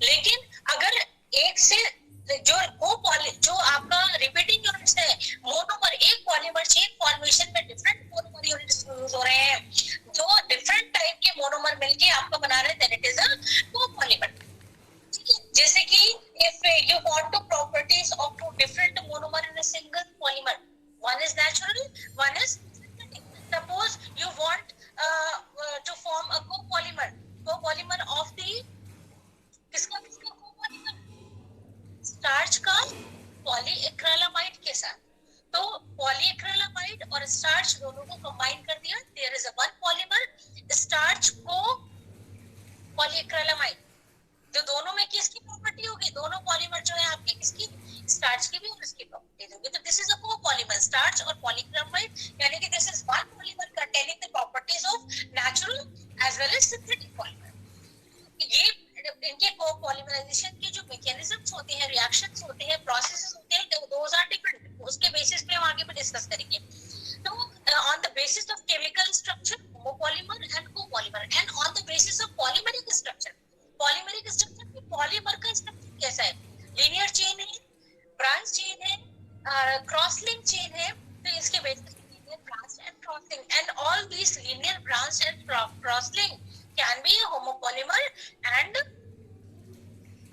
लेकिन अगर एक से जो आपका रिपीटिंग यूनिट्स है, मोनोमर, एक पॉलीमर चेन फॉर्मेशन में डिफरेंट मोनोमर यूनिट्स यूज हो रहे हैं, जो डिफरेंट टाइप के मोनोमर मिलके आपको बना रहे हैं, that it is a copolymer. ठीक है, जैसे कि if you want to properties of two different monomer in a single polymer, one is natural, one is synthetic. Suppose you want to form a copolymer of the किसका copolymer, starch का polyacrylamide के साथ। तो polyacrylamide और starch दोनों को combine कर दिया, there is a one polymer starch co polyacrylamide. जो दोनों में किसकी प्रॉपर्टी होगी, दोनों पॉलीमर जो है आपके किसकी, स्टार्च की भी और इसकी प्रॉपर्टी होगी। तो this is a copolymer, starch और पॉलीएक्रिलामाइड, यानी कि this is one polymer containing the properties of natural as well as synthetic polymer. ये इनके कोपॉलीमराइजेशन के जो मैकेनिज्म्स होते हैं, रिएक्शंस होते हैं, प्रोसेसेस होते हैं, दोस आर डिफरेंट। उसके बेसिस पे हम आगे भी डिस्कस करेंगे। तो on the basis of chemical structure homopolymer and copolymer, and on the basis of polymeric structure. Polymeric structure में पॉलीमर का स्ट्रक्चर कैसा है, लीनियर चेन है, ब्रांच चेन है, क्रॉस लिंक चेन है। तो इसके बेसिस पे linear branch and cross link, and all these linear branch and cross link can be a homopolymer and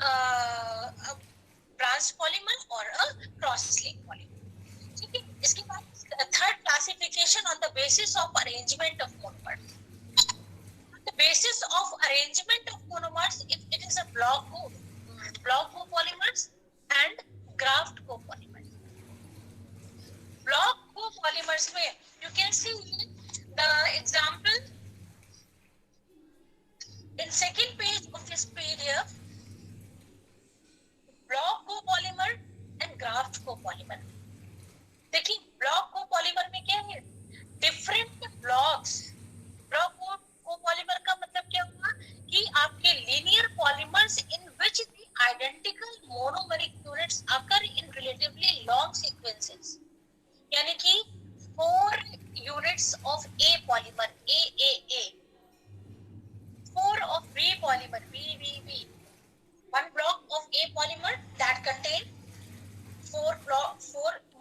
a branch polymer or a cross-linked polymer. ठीक है, इसके बाद third classification on the basis of arrangement of monomers. The basis of arrangement of monomers, if it is a block copolymers and graft copolymers. Block copolymers में you can see the example in second page of this PDF, block copolymer and graft copolymer. देखिए block copolymer में क्या है, different blocks. Block copolymer का मतलब क्या हुआ कि आपके linear polymers in which the identical monomeric units occur in relatively long sequences, यानी कि 4 units of A polymer A, 4 of B polymer B, one block of A polymer that contain 4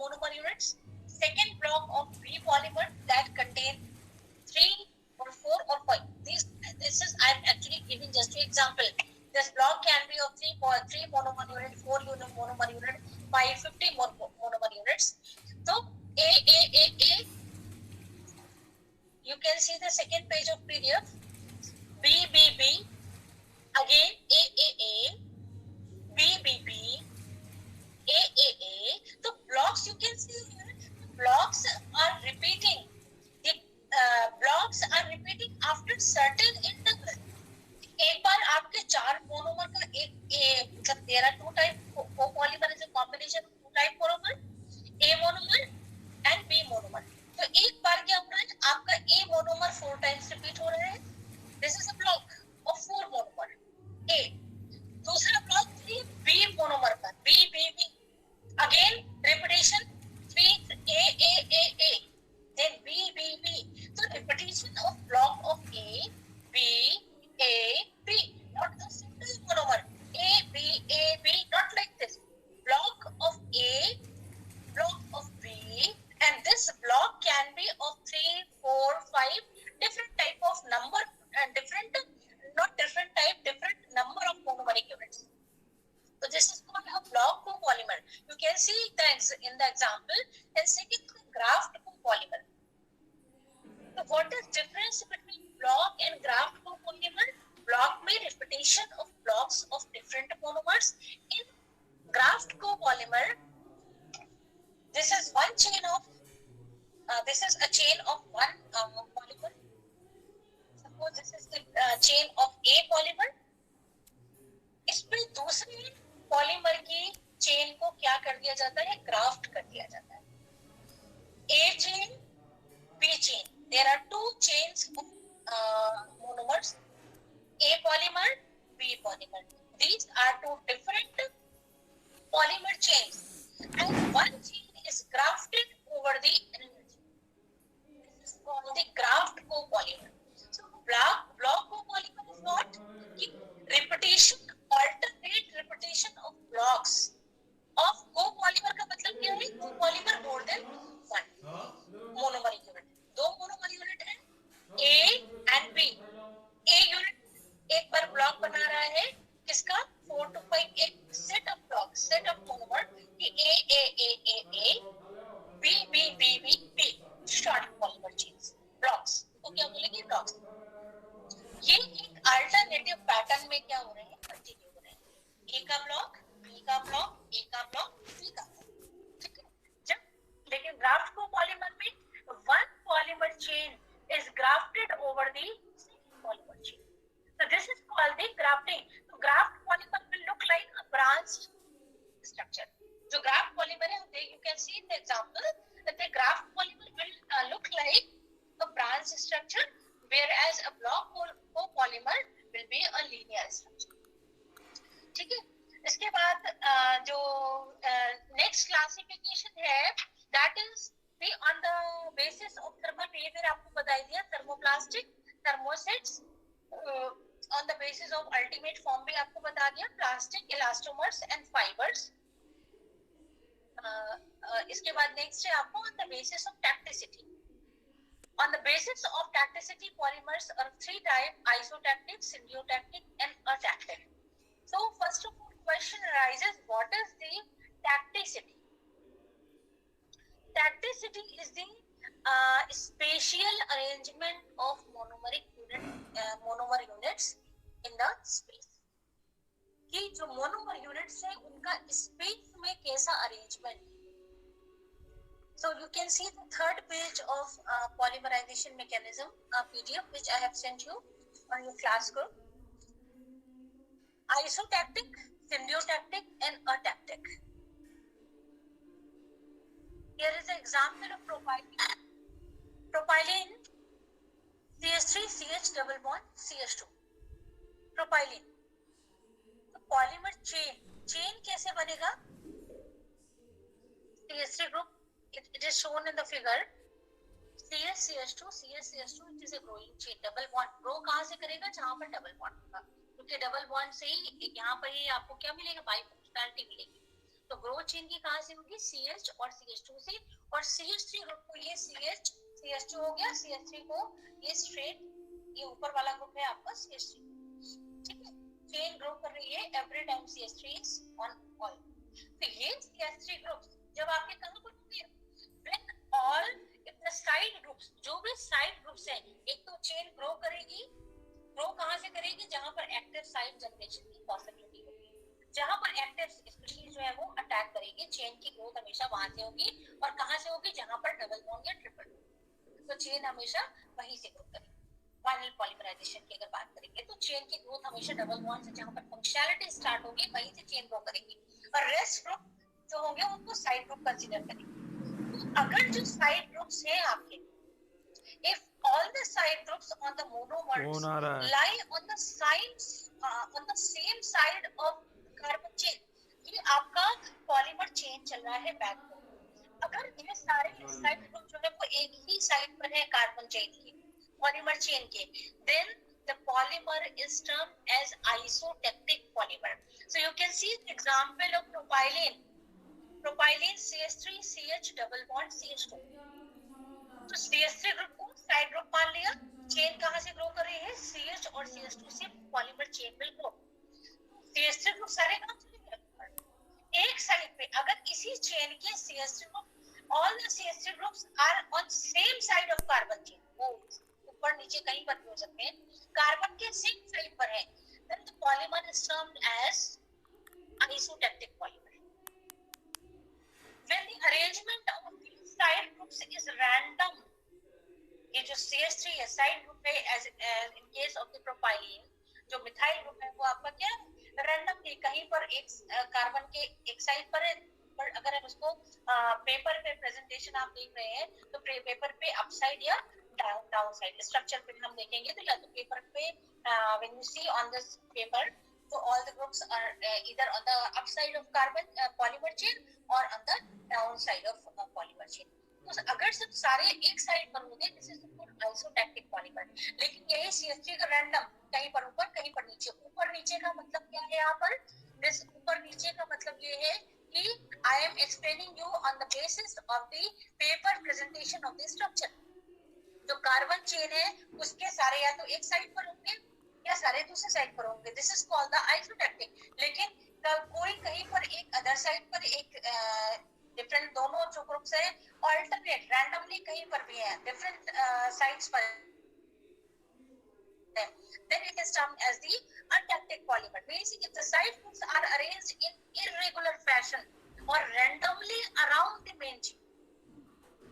monomer units, second block of B polymer that contain 3 or 4 or 5. This is I'm actually giving just an example. This block can be of 3 monomer unit, 4 monomer unit, 5, 50 monomer units. So A, you can see the second page of PDF. B, again A, B, A. So blocks you can see here, blocks are repeating. The blocks are repeating after certain interval. एक बार आपके 4 monomer का एक मतलब there are 2 type copolymer is a combination of 2 type monomer, A monomer and B monomer. तो एक बार क्या हो रहा है, आपका A monomer 4 times repeat हो रहा है। This is a block of 4 monomer A. दूसरा ब्लॉक 3 B monomer का B, again repetition 3 A, then B. So repetition of block of A, B, not a single monomer A, B, not like this. Block of A, block of B, and this block can be of 3, 4, 5 different type of number and different number of monomeric units. So this is called a block copolymer. You can see in the example. And second, graft copolymer. So what is difference between block and graft copolymer? Block may repetition of blocks of different monomers. In graft copolymer, this is one chain of this is a chain of one polymer. Suppose this is the chain of A polymer. इस पे दूसरे polymer की chain को क्या कर दिया जाता है, ग्राफ्ट कर दिया जाता है। A chain, B chain. There are 2 chains of monomers, A polymer, B polymer. These are 2 different polymer chains, and one chain is grafted over the energy. This is called the graft copolymer. So block copolymer is what? Repetition, alternate ए का block, B का block, ए का block, सी का block, ठीक है। जब लेकिन graft copolymer में one polymer chain is grafted over the second polymer chain. So this is called the grafting. So graft polymer will look like a branch structure. So graft polymer, you can see in the example that the graft polymer will look like a branch structure, whereas a block copolymer will be a linear structure. ठीक है। इसके बाद जो next classification है that is the on the basis of thermal behavior आपको बता दिया, thermoplastic, thermosets, on the basis of ultimate form भी आपको बता दिया, plastic, elastomers and fibers. इसके बाद नेक्स्ट है आपको on the basis of tacticity. On the basis of tacticity, polymers are three types: isotactic, symbiotic and atactic. So first of all, question arises, what is the tacticity? Tacticity is the spatial arrangement of monomer units in the space. कि जो monomer units है उनका space में कैसा arrangement है. So you can see the third page of polymerization mechanism, PDF which I have sent you on your class group. Isotactic, symbiotic and atactic. Here is an example of propylene. Propylene CH3 CH double bond CH2. Propylene. तो polymer chain कैसे बनेगा? CH3 group. It is shown in the figure. CH CH2 CH CH2. It is a growing chain. Double bond. Grow कहाँ से करेगा? जहाँ पर double bond होगा. क्योंकि double bond से ही यहाँ पर ही आपको क्या मिलेगा? Bifunctionality मिलेगी. तो ग्रोथ चेन की कहां से होगी? CH और CH2 से, और CH3 ग्रुप को ये CH CH2 हो गया, CH3 को ये स्ट्रेट, ये ऊपर वाला ग्रुप है आपका CH3, ठीक है। चेन ग्रो कर रही है every time CH3 is on all. तो ये CH3 ग्रुप जब आपके कहां पर होंगे? When all the side groups, जो भी साइड ग्रुप्स हैं, एक तो चेन ग्रो करेगी, ग्रो कहां से करेगी? जहां पर एक्टिव साइड जनरेशन की पॉसिबिलिटी होगी, जहां पर एक्टिव स्पीशीज जो है वो अटैक करेगी। चेन की ग्रोथ हमेशा वहां से होगी, और कहां से होगी? जहां पर डबल बॉन्ड या ट्रिपल बॉन्ड। तो चेन हमेशा वहीं से ग्रो करेगी। फाइनल पॉलीमराइजेशन की अगर बात करेंगे तो चेन की ग्रोथ हमेशा डबल बॉन्ड से, जहां पर फंक्शनैलिटी स्टार्ट होगी वहीं से चेन ग्रो करेगी, और रेस्ट ग्रुप जो होंगे उनको साइड ग्रुप कंसीडर करेंगे। तो अगर जो साइड ग्रुप्स हैं आपके, if all the side groups on the monomers lie on the same side of carbon chain, ये आपका पॉलीमर चेन चल रहा है बैकबोन। अगर ये सारे साइड ग्रुप जो है वो एक ही साइड पर है कार्बन चेन की, पॉलीमर चेन के, then the polymer is termed as isotactic polymer. So you can see the example of propylene CH3 CH double bond CH2. तो CH3 ग्रुप को साइड ग्रुप मान लिया, चेन कहां से ग्रो कर रही है? CH और CH2 से polymer chain will grow. CH3 group सारे कहां चले गए? एक साइड पे। अगर इसी चेन के CH3 group, all the CH3 groups are on same side of carbon chain, वो ऊपर नीचे कहीं पर भी हो सकते हैं, कार्बन के सेम साइड पर है, then the polymer is termed as isotactic polymer. When the arrangement of these side groups is random, ये जो CH3 है साइड ग्रुप है, as in case of the propylene, जो मिथाइल ग्रुप है वो आपका क्या रैंडमली कहीं पर एक कार्बन के एक साइड पर है। पर अगर हम उसको पेपर पे प्रेजेंटेशन आप देख रहे हैं तो पेपर पे अपसाइड या डाउन साइड स्ट्रक्चर पे हम देखेंगे, तो या तो पेपर पे when you see on this paper, तो all the groups are either on the upside of carbon polymer chain और on the down side of polymer chain. तो अगर सब सारे एक साइड पर होंगे, दिस इज आइसोटैक्टिक पॉलीमर। लेकिन यही CH3 का रैंडम कहीं पर ऊपर कहीं पर नीचे। ऊपर नीचे का मतलब क्या है? यहाँ पर दिस ऊपर नीचे का मतलब ये है कि I am explaining you on the basis of the paper presentation of the structure. जो कार्बन चेन है उसके सारे या तो एक साइड पर होंगे या सारे दूसरे साइड पर होंगे, दिस इज कॉल्ड द आइसोटैक्टिक। लेकिन कोई कहीं पर एक अदर साइड पर एक डिफरेंट, दोनों जो ग्रुप्स है ऑल्टरनेट रैंडमली कहीं पर भी है डिफरेंट साइड्स पर, Then it is termed as the atactic polymer. Means if the side groups are arranged in irregular fashion or randomly around the main chain.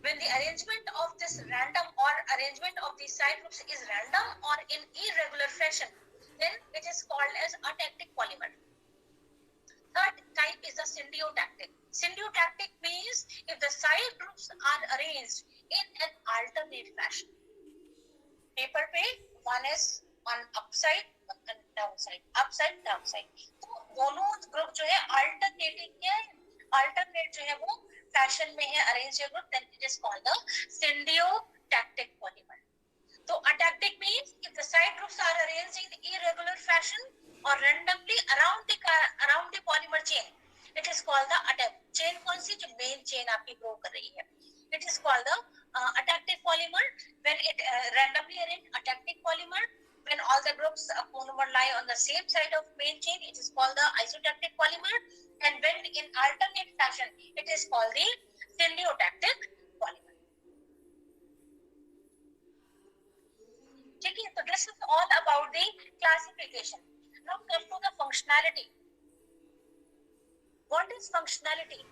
When the arrangement of this random or arrangement of the side groups is random or in irregular fashion, then it is called as atactic polymer. Third type is the syndiotactic. Syndiotactic means if the side groups are arranged in an alternate fashion. Paper पे one is on upside and downside, upside downside. तो दोनों group जो है alternating है, alternate जो है वो fashion में है arrange group, then it is called the syndiotactic polymer. So atactic means if the side groups are arranged in irregular fashion or randomly around the polymer chain, it is called the atactic. Chain कौन सी? जो main chain आपकी grow कर रही है. It is called the atactic polymer. When it randomly arranged atactic polymer, when all the groups monomer lie on the same side of main chain, it is called the isotactic polymer. And when in alternate fashion, it is called the syndiotactic polymer. Okay, so this is all about the classification. Now come to the functionality. What is functionality?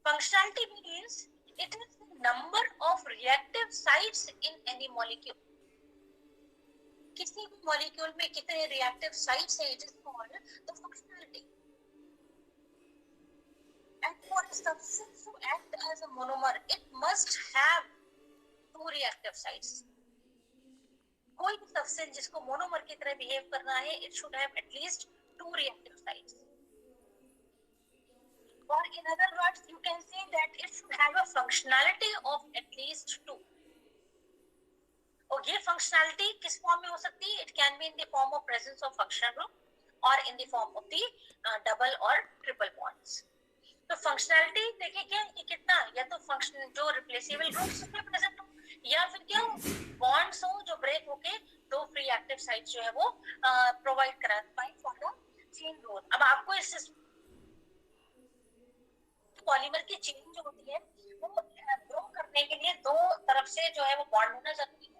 Functionality means it is the number of reactive sites in any molecule. किसी भी molecule में कितने reactive sites है, it is called the functionality. And for a substance to act as a monomer, it must have two reactive sites. कोई भी substance जिसको monomer की तरह behave करना है, it should have at least two reactive sites. Or in other words, you can say that it should have a functionality of at least two. और ये functionality किस form में हो सकती है? It can be in the form of presence of functional group or in the form of the double or triple bonds. तो functionality देखिए क्या ये कितना, या तो function जो replaceable groups में present हो, या फिर क्या हो, bonds हो जो break होके दो free active sites जो है वो provide करा पाए for the chain growth. अब आपको इस पॉलीमर की चेन जो होती है वो ग्रो करने के लिए दो तरफ से जो है वो बॉन्ड होना जरूरी है.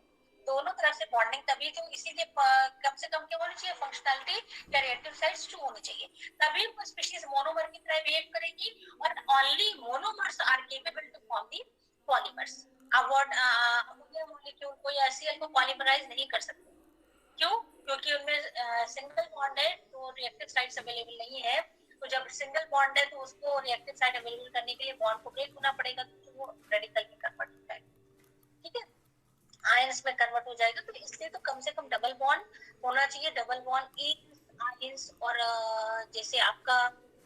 दोनों तरफ से बॉन्डिंग तभी, तो इसीलिए कम से कम क्या होनी चाहिए, फंक्शनलिटी या रिएक्टिव साइट्स 2 होनी चाहिए, तभी वो स्पीशीज मोनोमर की तरह बिहेव करेगी. और only monomers are capable to form the polymers. अब अमोनिया मॉलिक्यूल को या HCl को पॉलीमराइज नहीं कर सकते. क्यों? क्योंकि उनमें सिंगल बॉन्ड है, तो रिएक्टिव साइट्स अवेलेबल नहीं है. तो जब सिंगल बॉन्ड है तो उसको रिएक्टिव साइट अवेलेबल करने के लिए बॉन्ड को ब्रेक होना पड़ेगा, तो वो रेडिकल में कन्वर्ट हो जाएगा. ठीक है, आयंस में कन्वर्ट हो जाएगा. तो इसलिए तो कम से कम डबल बॉन्ड होना चाहिए. Double bond ions. और जैसे आपका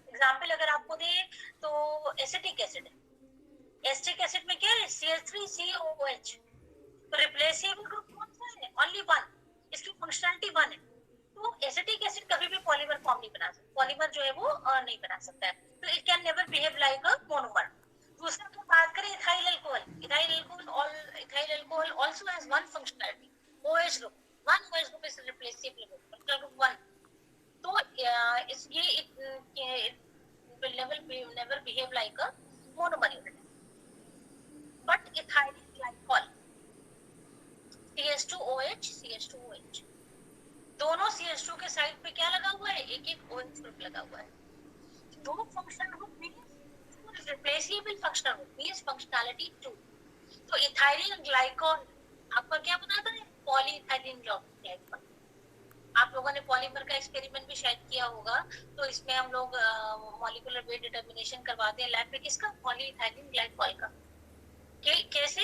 एग्जांपल अगर आपको दे तो एसिटिक एसिड है. एसिटिक एसिड में क्या है, CH3COOH. तो रिप्लेसेबल ग्रुप कौन सा है? Only one. इसकी फंक्शनलिटी वन है. तो एसिटिक एसिड कभी भी पॉलीमर फॉर्म नहीं बना सकता, पॉलीमर जो है वो नहीं बना सकता है. तो it can never behave like a monomer. दूसरा तो बात करें ethyl alcohol. Ethyl alcohol also has one functionality, OH group. One OH group is replaceable group, functional group one. तो it will never behave like a monomer unit. But ethyl glycol, CH2OH दोनों CH2 के side पे क्या लगा हुआ है, एक एक OH ग्रुप लगा हुआ है. दो functional group means replaceable functional group means functionality 2. तो इथाइल ग्लाइकॉल आपका क्या बनाता है, पॉलीइथाइलिन ग्लाइकॉल. आप लोगों ने पॉलीमर का एक्सपेरिमेंट भी शायद किया होगा. तो इसमें हम लोग मॉलिक्यूलर वेट डिटरमिनेशन करवाते हैं लैब में. किसका? पॉलीइथाइलिन ग्लाइकॉल का. कैसे?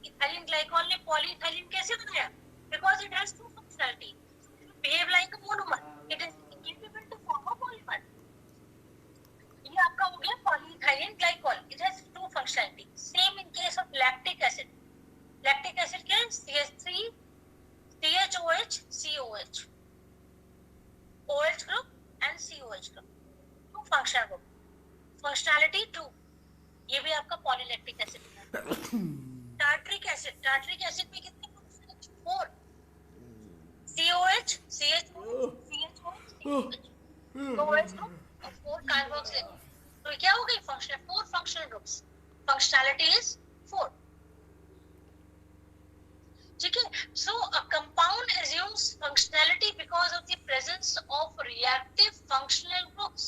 इथाइलिन ग्लाइकॉल ने पॉलीइथाइलिन कैसे बनाया? Because it has two functionality. Behave like a monomer. It is capable to form a polymer. ये आपका हो गया polyethylene glycol. It has two functionality. Same in case of lactic acid. Lactic acid क्या है? CH3, CHOH, COH. OH group and COH group. Two functional group. Functionality 2. ये भी आपका polylactic acid है. Tartaric acid. Tartaric acid में कितने functionality? 4. COH, CH2, CHOH, OH group और 4 carboxyl. तो क्या हो गई? Functional 4 functional groups. Functionality is 4. ठीक है. So a compound assumes functionality because of the presence of reactive functional groups.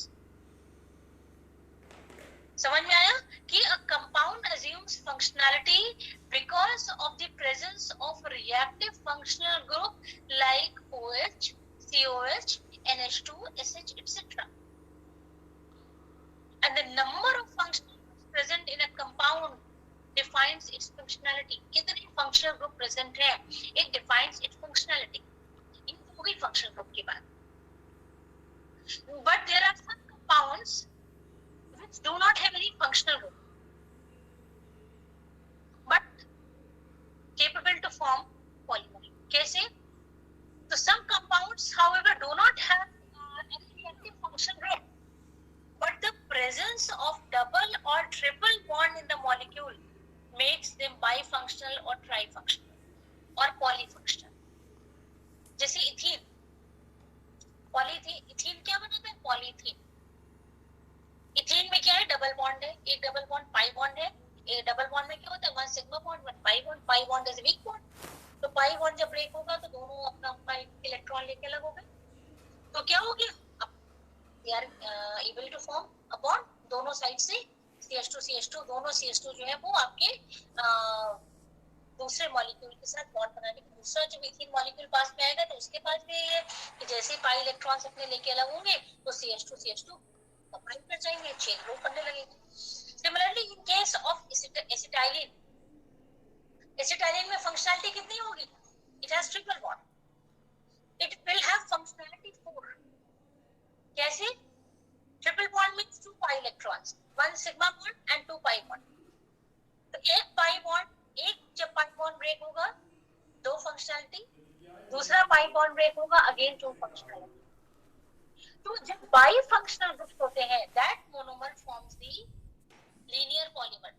समझ में आया कि a compound assumes functionality because of the presence of reactive functional group like OH, COH, NH2, SH, etc. And the number of functional groups present in a compound defines its functionality. कितने functional group present है, it defines its functionality. ये हो गई functional group की बात. But there are some compounds which do not have any functional group, but capable to form polymer. कैसे? So some compounds, however, do not have any reactive function group, but the presence of double or triple bond in the molecule makes them bifunctional or trifunctional or polyfunctional. जैसे ethene, polythene, ethene क्या बनाता है? Polythene. Ethene में क्या है? Double bond है, एक double bond pi bond है. एक डबल बॉन्ड में क्या होता है? One sigma bond, one pi bond. Pi bond is weak bond. तो पाई बॉन्ड जब ब्रेक होगा तो दोनों अपना अपना इलेक्ट्रॉन लेके अलग हो गए. तो क्या हो गया? they are able to form a bond दोनों साइड से. CH2 दोनों CH2 जो है वो आपके दूसरे मॉलिक्यूल के साथ बॉन्ड बनाने की. दूसरा जब इथीन मॉलिक्यूल पास में आएगा तो उसके पास भी ये कि जैसे पाई इलेक्ट्रॉन्स अपने लेके अलग होंगे तो CH2 कंबाइन कर जाएंगे, चेन लो करने लगेंगे. Similarly in case of acetylene, acetylene में फंक्शनैलिटी कितनी होगी? It has triple bond. It will have functionality 4. कैसे? Triple bond means 2 pi electrons, 1 sigma bond and 2 pi bond. तो एक पाई बॉन्ड, एक जब पाई बॉन्ड ब्रेक होगा 2 फंक्शनैलिटी, दूसरा पाई बॉन्ड ब्रेक होगा अगेन 2 फंक्शनैलिटी. तो जब बाई फंक्शनल ग्रुप्स होते हैं that monomer forms the linear polymer.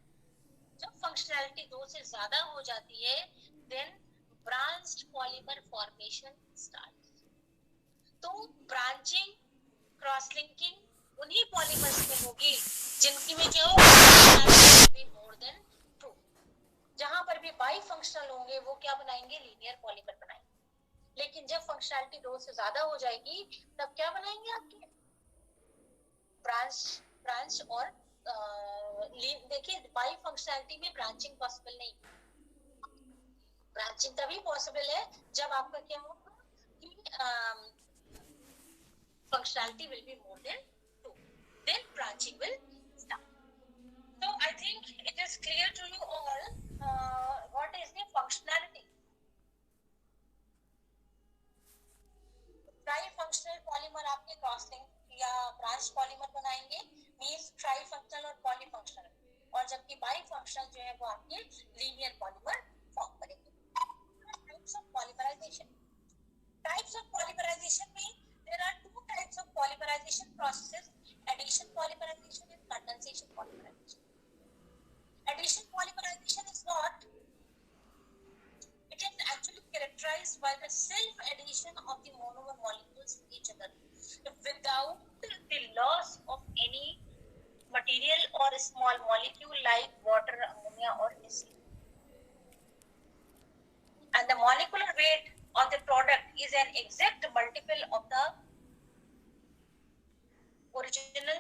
जब फंक्शनैलिटी 2 से ज्यादा हो जाती है then branched polymer formation starts. तो ब्रांचिंग, क्रॉस लिंकिंग उन्हीं पॉलीमर्स में होगी जिनकी में क्या होगा? More than 2. जहां पर भी बाई फंक्शनल होंगे वो क्या बनाएंगे? लीनियर पॉलीमर बनाएंगे. लेकिन जब फंक्शनैलिटी 2 से ज्यादा हो जाएगी तब क्या बनाएंगे? आपके ब्रांच और देखिए बाई फंक्शनैलिटी में ब्रांचिंग पॉसिबल नहीं. ब्रांचिंग तभी पॉसिबल है जब आपका क्या होगा कि functionality will be more than 2. Then branching will start. So I think it is clear to you all what is the functionality. Trifunctional polymer आपके क्रॉस लिंक या ब्रांच पॉलीमर बनाएंगे मींस ट्राइफंक्शनल और पॉलीफंक्शनल. और जबकि bifunctional जो है वो आपके लीनियर पॉलीमर फॉर्म करेंगे. Types of polymerization. Types of polymerization में there are 2 types of polymerization processes: addition polymerization and condensation polymerization. Addition polymerization is what? It is actually characterized by the self addition of the monomer molecules to each other without the loss of any material or small molecule like water, ammonia or acid. And the molecular weight of the product is an exact multiple of the original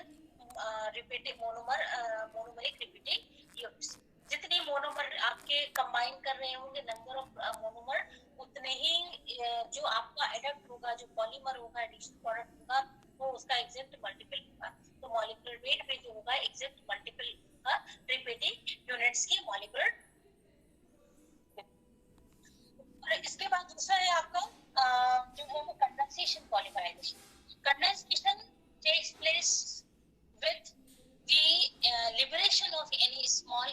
repeating monomeric repeating units. जितनी monomer आपके combine कर रहे होंगे number of monomer उतने ही जो आपका adapt होगा, जो पॉलीमर होगा, एडिशन प्रोडक्ट होगा वो उसका एग्जैक्ट मल्टीपल होगा. तो मॉलिक्यूलर वेट भी जो होगा एग्जैक्ट मल्टीपल होगा रिपीटिंग यूनिट्स के मॉलिक्यूलर. और इसके बाद दूसरा है आपका जो है वो condensation polymerization. Condensation takes place with the liberation of any small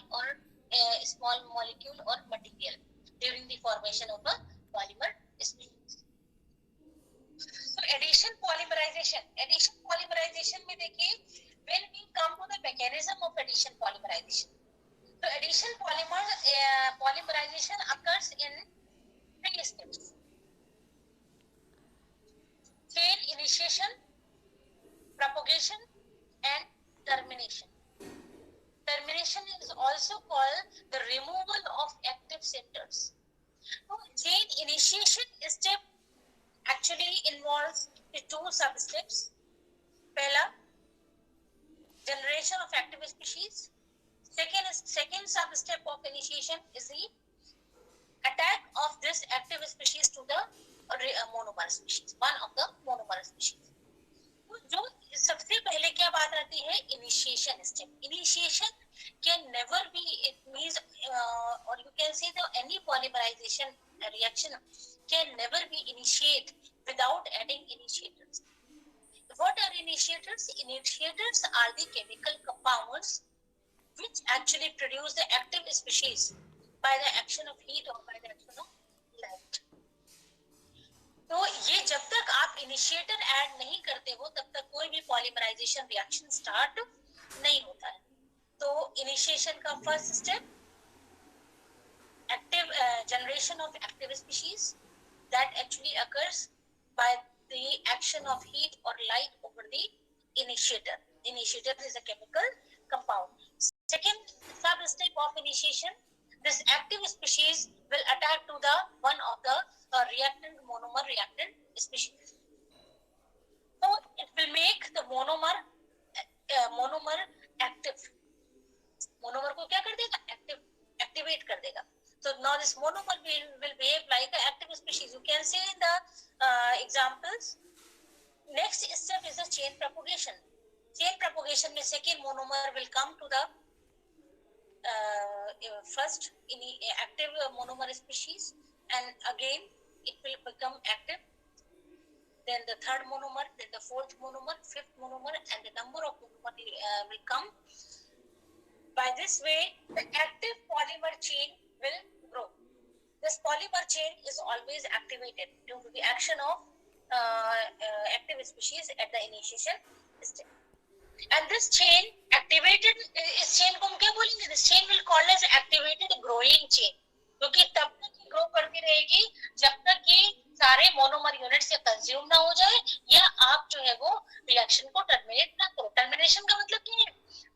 molecule or material during the formation of a polymer species. So addition polymerization में देखिए when we come to the mechanism of addition polymerization. So addition polymerization occurs in 3 steps: chain initiation, propagation and termination. Termination is also called the removal of active centers. So chain initiation step actually involves the two sub-steps. Pehla, generation of active species. Second sub-step of initiation is the attack of this active species to the monomer species, one of the monomer species. जो सबसे पहले क्या बात आती है, initiation step. Initiation can never be, it means or you can say that any polymerization reaction can never be initiated without adding initiators. What are initiators? Initiators are the chemical compounds which actually produce the active species by the action of heat or by the action of light. तो ये जब तक आप initiator add नहीं करते हो तब तक कोई भी पॉलीमराइजेशन रिएक्शन स्टार्ट नहीं होता है. तो इनिशिएशन का first step, active generation of active species that actually occurs by the action of heat or light over the initiator. Initiator is a chemical compound. Second sub-step of initiation, this active species will attack to the one of the reactant monomer reactant species. So it will make the monomer active. Monomer को क्या कर देगा? Activate कर देगा. So now this monomer will behave like an active species. You can see in the examples. Next step is the chain propagation. Chain propagation में second monomer will come to the first active monomer species, and again it will become active. Then the third monomer, then the fourth monomer, fifth monomer, and the number of monomer will come. By this way, the active polymer chain will grow. This polymer chain is always activated due to the action of active species at the initiation step. And this chain activated, इस chain को हम क्या बोलेंगे? This chain will call as activated growing chain, क्योंकि तब तक grow करती रहेगी जब तक कि सारे मोनोमर यूनिट से कंज्यूम ना हो जाए या आप जो है वो रिएक्शन को टर्मिनेट ना करो. टर्मिनेशन का मतलब क्या है?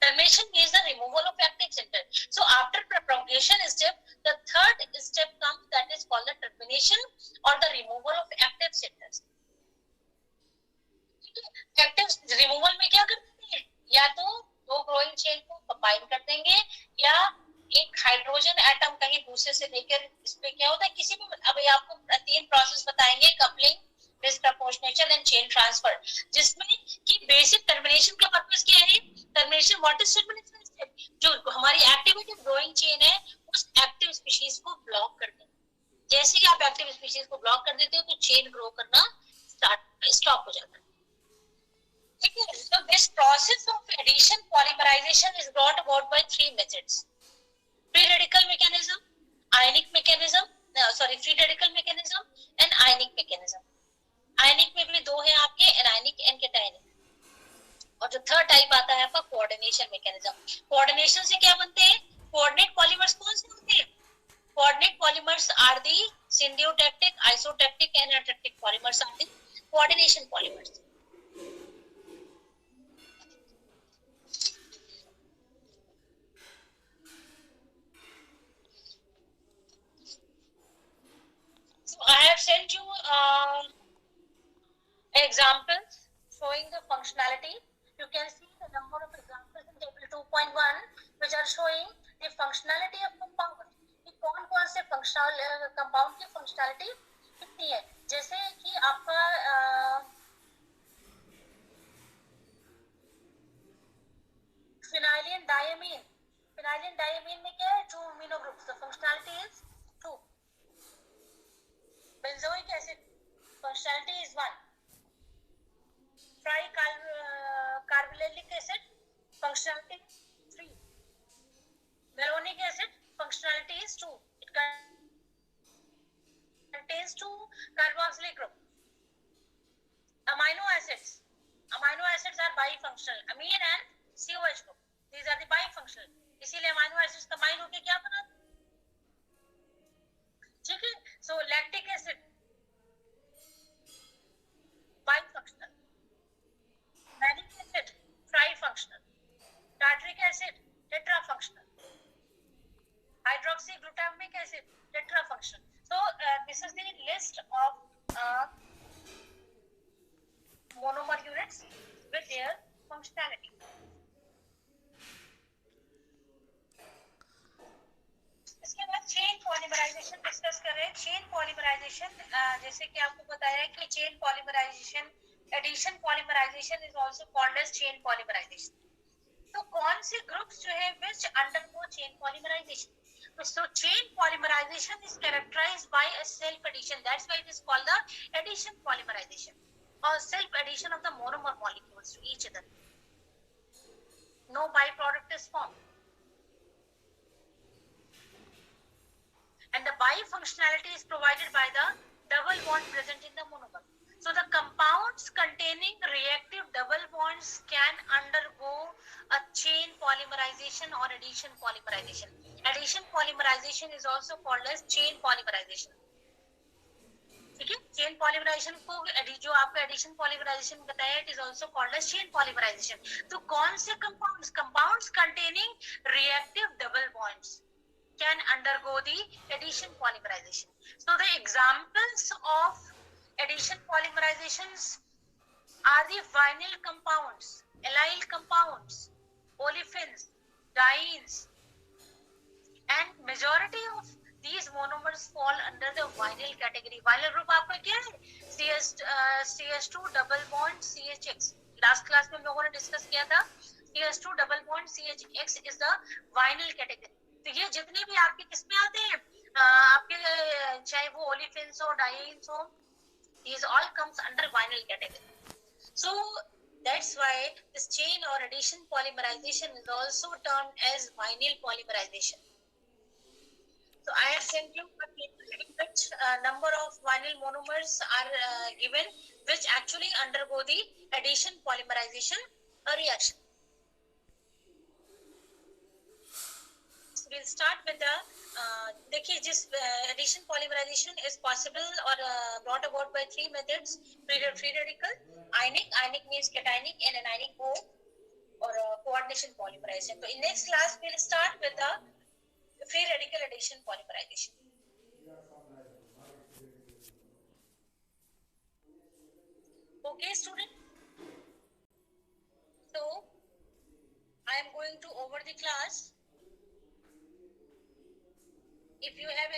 Termination means the removal of active center. So after propagation step, the third step comes, that is called the termination or the removal of active centers. Active removal में क्या करते हैं? या तो दो ग्रोइंग चेन को कंबाइन कर देंगे या एक हाइड्रोजन एटम कहीं दूसरे से लेकर, इस पे क्या होता है किसी भी, अभी आपको तीन प्रोसेस बताएंगे, coupling, disproportionation and chain transfer, जिसमें कि बेसिक टर्मिनेशन का पर्पस क्या है? Termination, what is termination step? जो हमारी एक्टिवेटेड ग्रोइंग चेन है उस एक्टिव स्पीशीज को ब्लॉक कर दें. जैसे ही आप एक्टिव स्पीशीज को ब्लॉक कर देते हो तो चेन ग्रो करना स्टॉप हो जाता है. ठीक है. So this process of addition polymerization is brought about by three methods: free radical mechanism, ionic mechanism, free radical mechanism and ionic mechanism. आयनिक में भी दो है आपके, एनायनिक एंड कैटायनिक. और जो थर्ड टाइप आता है आपका कोऑर्डिनेशन मैकेनिज्म. कोऑर्डिनेशन से क्या बनते हैं? कोऑर्डिनेट पॉलीमर्स कौन से होते हैं? Coordinate polymers are the syndiotactic, isotactic and atactic polymers are the coordination polymers. So I have sent you examples showing the functionality. You can see the number of examples in table 2.1 which are showing the functionality of compound. कि कौन-कौन से functional compound की functionality कितनी है. जैसे कि आपका phenylian diamine. Phenylian diamine में क्या है? 2 amino groups. The functionality is 2. Benzoic acid functionality is 1. Tricarboxylic acid functionality is 3. Malonic acid functionality is 2. It contains 2 carboxylic group. Amino acids are bifunctional. Amine and COH group. These are the bifunctional. इसीलिए amino acids combine होके क्या बनाते? ठीक है. So lactic acid bifunctional. Malic acid trifunctional. Tartaric acid tetrafunctional. Hydroxyglutamic acid tetrafunctional. So their functionality. इसके बाद chain polymerisation discuss कर रहे हैं. चेन पॉलीमराइजेशन, जैसे कि आपको बताया कि chain polymerisation, addition polymerisation is also called as chain polymerisation. तो कौन से ग्रुप्स जो है which undergo chain polymerisation? So chain polymerization is characterized by a self addition. That's why it is called the addition polymerization, or self addition of the monomer molecules to each other. No byproduct is formed. And the bifunctionality is provided by the double bond present in the monomer. So the compounds containing reactive double bonds can undergo a chain polymerization or addition polymerization. Addition polymerization is also called as chain polymerization. ठीक है, chain polymerisation को जो आपको addition polymerization बताया, it is also called as chain polymerisation. तो कौन से compounds containing reactive double bonds can undergo the addition polymerization. So the examples of addition polymerizations are the vinyl compounds, allyl compounds, olefins, dienes, and majority of these monomers fall under the vinyl category. Vinyl group आपका क्या है? CH2 double bond CHX. Last class में हम लोगों ने discuss किया था. CH2 double bond CHX is the vinyl category. तो ये जितने भी आपके किसमें आते हैं, आपके चाहे वो ओलिफिन्स हो, डाइन्स हो, these all comes under vinyl category. So that's why this chain or addition polymerization is also termed as vinyl polymerization. So I have sent you a table in which number of vinyl monomers are given, which actually undergo the addition polymerization reaction. We'll start with the देखिए, जिस addition polymerization is possible or brought about by three methods: free radical, ionic means cationic, and anionic or coordination polymerization. So in next class we'll start with the free radical addition polymerization. Okay, student. So I am going to over the class. If you have